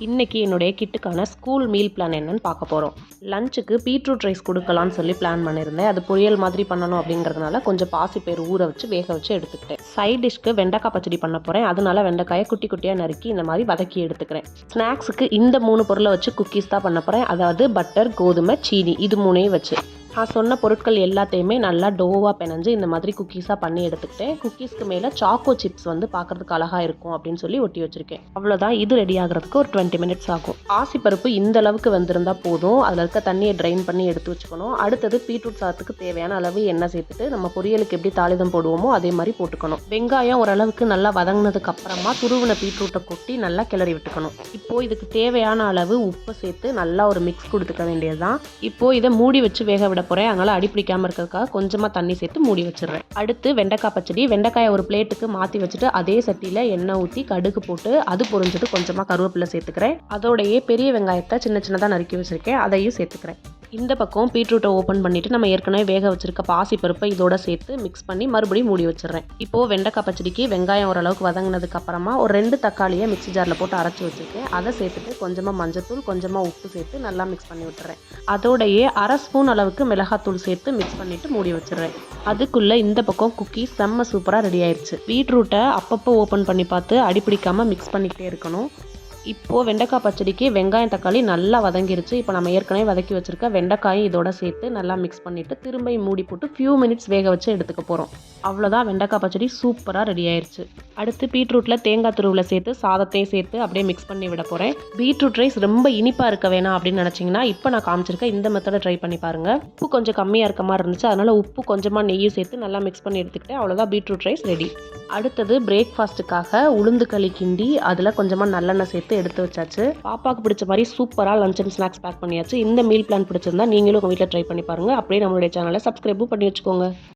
இன்றைக்கி என்னுடைய கிட்டுக்கான school meal plan என்னன்னு பார்க்க போகிறோம். லஞ்சுக்கு பீட்ரூட் ரைஸ் கொடுக்கலான்னு சொல்லி பிளான் பண்ணியிருந்தேன். அது பொரியல் மாதிரி பண்ணணும் அப்படிங்கிறதுனால கொஞ்சம் பாசிப்பயிறு ஊற வச்சு வேக வச்சு எடுத்துக்கிட்டேன். சைட் டிஷ்க்கு வெண்டைக்காய் பச்சடி பண்ண போகிறேன். அதனால வெண்டைக்காயை குட்டி குட்டியாக நறுக்கி இந்த மாதிரி வதக்கி எடுத்துக்கிறேன். ஸ்நாக்ஸுக்கு இந்த 3 பொருளை வச்சு குக்கீஸ் தான் பண்ண போகிறேன். அதாவது பட்டர், கோதுமை, சீனி இது 3ஐயும் வச்சு நான் சொன்ன பொருட்கள் எல்லாத்தையுமே நல்லா டோவாக பிணைஞ்சு இந்த மாதிரி குக்கீஸாக பண்ணி எடுத்துக்கிட்டேன். குக்கீஸ்க்கு மேலே சாக்கோ சிப்ஸ் வந்து பார்க்குறதுக்கு அழகாக இருக்கும் அப்படின்னு சொல்லி ஒட்டி வச்சுருக்கேன். அவ்வளோதான். இது ரெடி ஆகிறதுக்கு ஒரு 20 மினிட்ஸ் ஆகும். பாசிப்பருப்பு இந்த அளவுக்கு வெந்திருந்தால் போதும். அதில் இருக்க தண்ணியை ட்ரைன் பண்ணி எடுத்து வச்சுக்கணும். அடுத்தது பீட்ரூட் சாதத்துக்கு தேவையான அளவு எண்ணெய் சேர்த்துட்டு நம்ம பொரியலுக்கு எப்படி தாளிதம் போடுவோமோ அதே மாதிரி போட்டுக்கணும். வெங்காயம் ஓரளவுக்கு நல்லா வதங்கினதுக்கு அப்புறமா துருவின பீட்ரூட்டை கொட்டி நல்லா கிளறி விட்டுக்கணும். இப்போது இதுக்கு தேவையான அளவு உப்பு சேர்த்து நல்லா ஒரு மிக்ஸ் கொடுத்துக்க வேண்டியது தான். இப்போது இதை மூடி வச்சு வேக விட போகிறேன். அதனால் அடி பிடிக்காமல் இருக்கிறதுக்காக கொஞ்சமாக தண்ணி சேர்த்து மூடி வச்சிடுறேன். அடுத்து வெண்டைக்காய் பச்சடி. வெண்டைக்காயை ஒரு பிளேட்டுக்கு மாற்றி வச்சுட்டு அதே சட்டியில் எண்ணெய் ஊற்றி கடுகு போட்டு அது பொரிஞ்சது கொஞ்சமாக கருவேப்பிலை சேர்த்துக்கிறேன். அதோடையே பெரிய வெங்காயத்தை சின்ன சின்னதாக நறுக்கி வச்சுருக்கேன், அதையும் சேர்த்துக்கிறேன். இந்த பக்கம் பீட்ரூட்டை ஓப்பன் பண்ணிவிட்டு நம்ம ஏற்கனவே வேக வச்சுருக்க பாசிப்பருப்பை இதோட சேர்த்து மிக்ஸ் பண்ணி மறுபடியும் மூடி வச்சிடுறேன். இப்போது வெண்டைக்காய் பச்சடிக்கு வெங்காயம் ஓரளவுக்கு வதங்கினதுக்கு அப்புறமா ஒரு 2 தக்காளியை மிக்ஸி ஜாரில் போட்டு அரைச்சி வச்சுருக்கேன். அதை சேர்த்துட்டு கொஞ்சமாக மஞ்சத்தூள், கொஞ்சமாக உப்பு சேர்த்து நல்லா மிக்ஸ் பண்ணி விட்டுறேன். அதோடையே 1/2 ஸ்பூன் அளவுக்கு மிளகாத்தூள் சேர்த்து மிக்ஸ் பண்ணிவிட்டு மூடி வச்சிடுறேன். அதுக்குள்ளே இந்த பக்கம் குக்கீஸ் செம்ம சூப்பராக ரெடி ஆயிடுச்சு. பீட்ரூட்டை அப்பப்போ ஓப்பன் பண்ணி பார்த்து அடிப்பிடிக்காமல் மிக்ஸ் பண்ணிக்கிட்டே இருக்கணும். இப்போது வெண்டைக்காய் பச்சடிக்கு வெங்காயம் தக்காளி நல்லா வதங்கிருச்சு. இப்போ நம்ம ஏற்கனவே வதக்கி வச்சுருக்க வெண்டைக்காயும் இதோட சேர்த்து நல்லா மிக்ஸ் பண்ணிவிட்டு திரும்ப மூடி போட்டு ஃபியூ மினிட்ஸ் வேக வச்சு எடுத்துக்க போகிறோம். அவ்வளோதான். வெண்டைக்காய் பச்சடி சூப்பராக ரெடி ஆயிடுச்சு. அடுத்து பீட்ரூட்டில் தேங்காய் துருவில் சேர்த்து சாதத்தையும் சேர்த்து அப்படியே மிக்ஸ் பண்ணி விட போகிறேன். பீட்ரூட் ரைஸ் ரொம்ப இனிப்பாக இருக்க வேணாம் அப்படின்னு நினச்சிங்கன்னா இப்போ நான் காமிச்சிருக்க இந்த மெத்தடை ட்ரை பண்ணி பாருங்கள். உப்பு கொஞ்சம் கம்மியாக இருக்க மாதிரி இருந்துச்சு. அதனால் உப்பு கொஞ்சமாக நெய்யும் சேர்த்து நல்லா மிக்ஸ் பண்ணி எடுத்துக்கிட்டேன். அவ்வளோதான், பீட்ரூட் ரைஸ் ரெடி. அடுத்தது பிரேக்ஃபாஸ்ட்டுக்காக உளுந்து களி கிண்டி அதில் கொஞ்சமாக நல்லெண்ணெய் சேர்த்து எடுத்து வச்சாச்சு. பாப்பாவுக்கு பிடிச்ச மாதிரி சூப்பராக லஞ்ச் அண்ட் ஸ்நாக்ஸ் பேக் பண்ணியாச்சு. இந்த மீல் பிளான் பிடிச்சிருந்தா நீங்களும் உங்கள் வீட்டில் ட்ரை பண்ணி பாருங்கள். அப்படியே நம்மளுடைய சேனலை சப்ஸ்கிரைபும் பண்ணி வச்சுக்கோங்க.